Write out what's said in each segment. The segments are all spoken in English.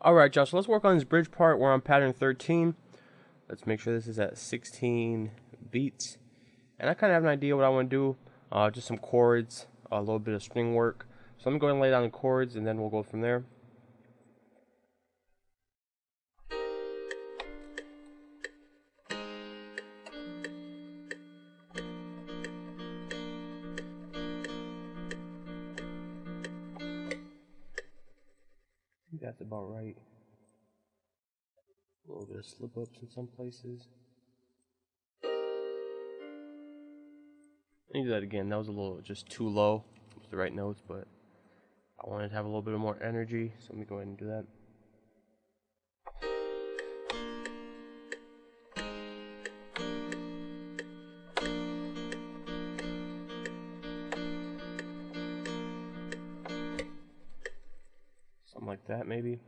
Alright, Josh, so let's work on this bridge part. We're on pattern 13. Let's make sure this is at 16 beats. And I kind of have an idea what I want to do. Just some chords, a little bit of string work. So let me go ahead and lay down the chords and then we'll go from there. I think that's about right. A little bit of slip ups in some places. Let me do that again. That was a little just too low with the right notes, but I wanted to have a little bit more energy, so let me go ahead and do that. Something like that, maybe.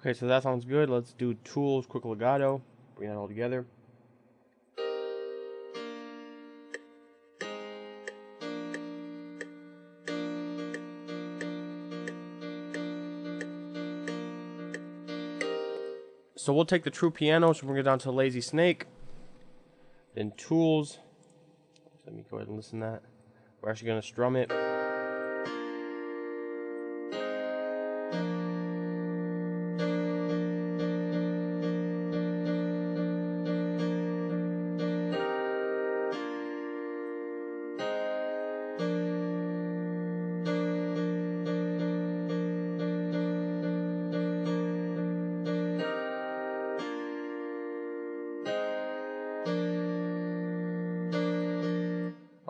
Okay, so that sounds good. Let's do tools, quick legato, bring that all together. So we'll take the true piano, so bring it down to Lazy Snake. Then tools. Let me go ahead and listen to that. We're actually going to strum it.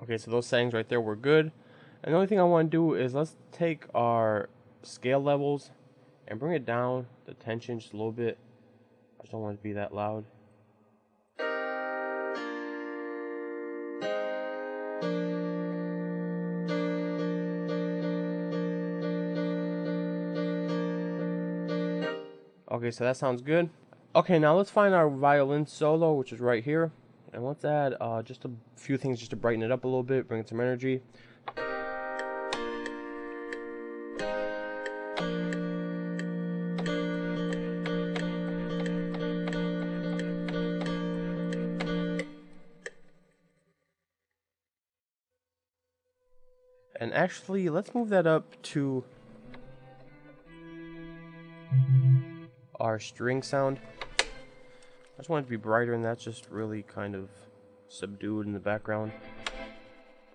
Okay, so those settings right there were good. And the only thing I want to do is let's take our scale levels and bring it down, the tension just a little bit. I just don't want it to be that loud. Okay, so that sounds good. Okay, now let's find our violin solo, which is right here. And let's add just a few things just to brighten it up a little bit, bring it some energy. And actually, let's move that up to our string sound. I just want it to be brighter, and that's just really kind of subdued in the background.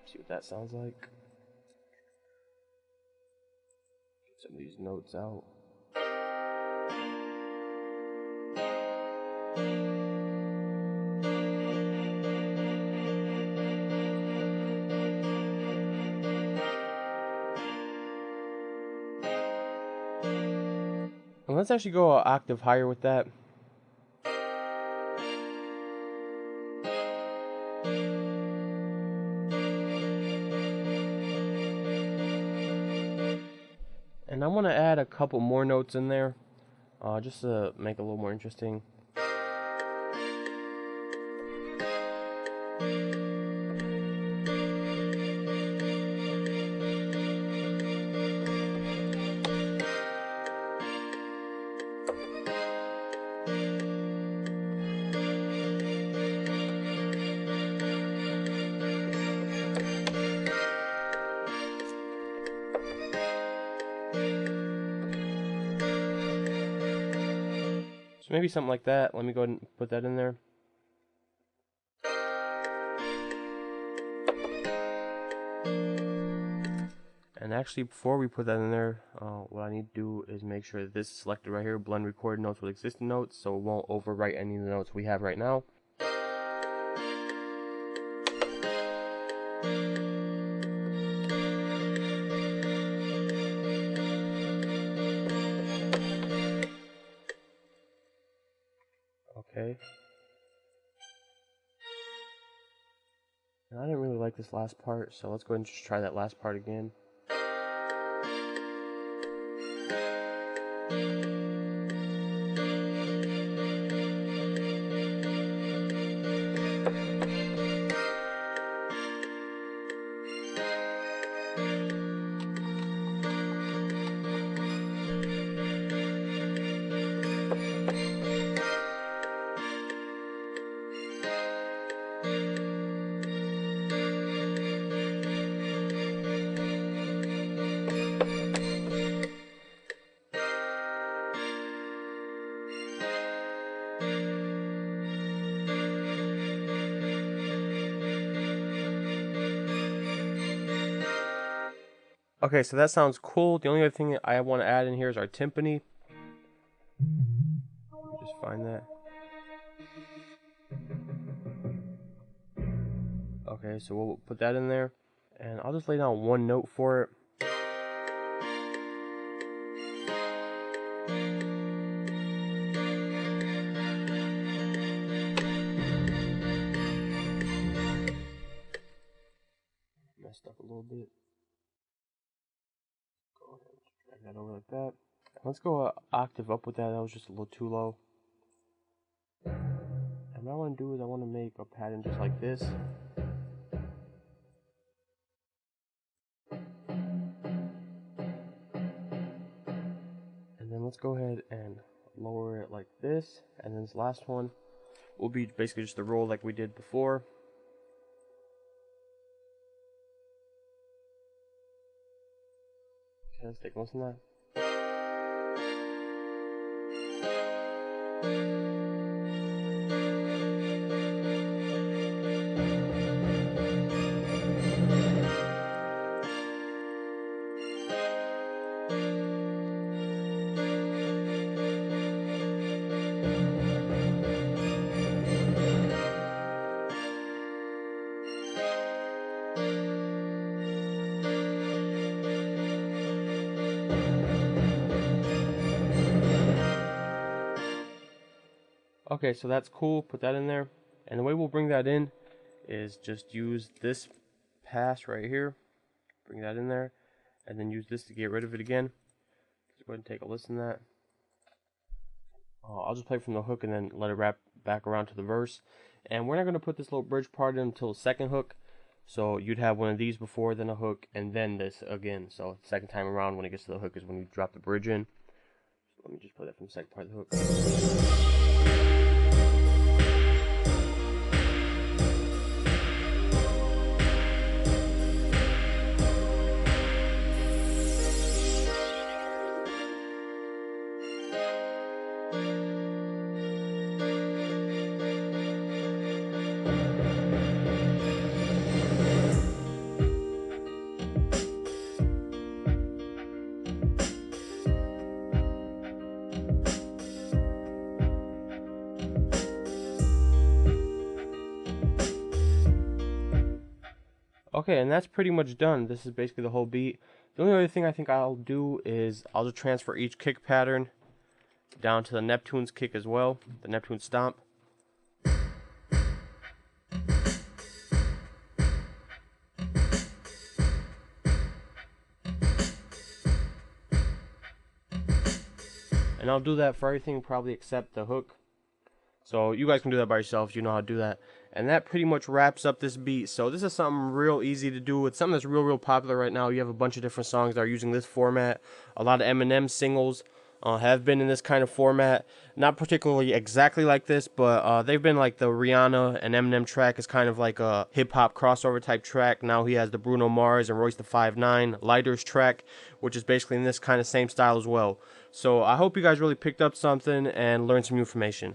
See what that sounds like. Get some of these notes out. And let's actually go an octave higher with that. And I want to add a couple more notes in there, just to make it a little more interesting. So maybe something like that. Let me go ahead and put that in there. And actually, before we put that in there, what I need to do is make sure that this is selected right here, blend recorded notes with existing notes, so it won't overwrite any of the notes we have right now. Okay. Now, I didn't really like this last part, so let's go ahead and just try that last part again. Okay, so that sounds cool. The only other thing I want to add in here is our timpani. Just find that. Okay, so we'll put that in there, and I'll just lay down one note for it. Messed up a little bit. Go ahead and drag that over like that. Let's go an octave up with that. That was just a little too low. And what I want to do is I want to make a pattern just like this. And then let's go ahead and lower it like this. And then this last one will be basically just the roll like we did before. Okay, let's take a listen to that. Okay, so that's cool. Put that in there. And the way we'll bring that in is just use this pass right here. Bring that in there. And then use this to get rid of it again. So go ahead and take a listen to that. I'll just play from the hook and then let it wrap back around to the verse. And we're not going to put this little bridge part in until the second hook. So you'd have one of these before, then a hook, and then this again. So second time around when it gets to the hook is when you drop the bridge in. So let me just play that from the second part of the hook. Okay, and that's pretty much done. This is basically the whole beat. The only other thing I think I'll do is I'll just transfer each kick pattern down to the Neptune's kick as well, the Neptune stomp. And I'll do that for everything probably except the hook. So you guys can do that by yourselves. You know how to do that. And that pretty much wraps up this beat. So this is something real easy to do. It's something that's real popular right now. You have a bunch of different songs that are using this format. A lot of Eminem singles have been in this kind of format. Not particularly exactly like this, but they've been like the Rihanna and Eminem track is kind of like a hip-hop crossover type track. Now he has the Bruno Mars and Royce the 5'9" Lighters track, which is basically in this kind of same style as well. So I hope you guys really picked up something and learned some new information.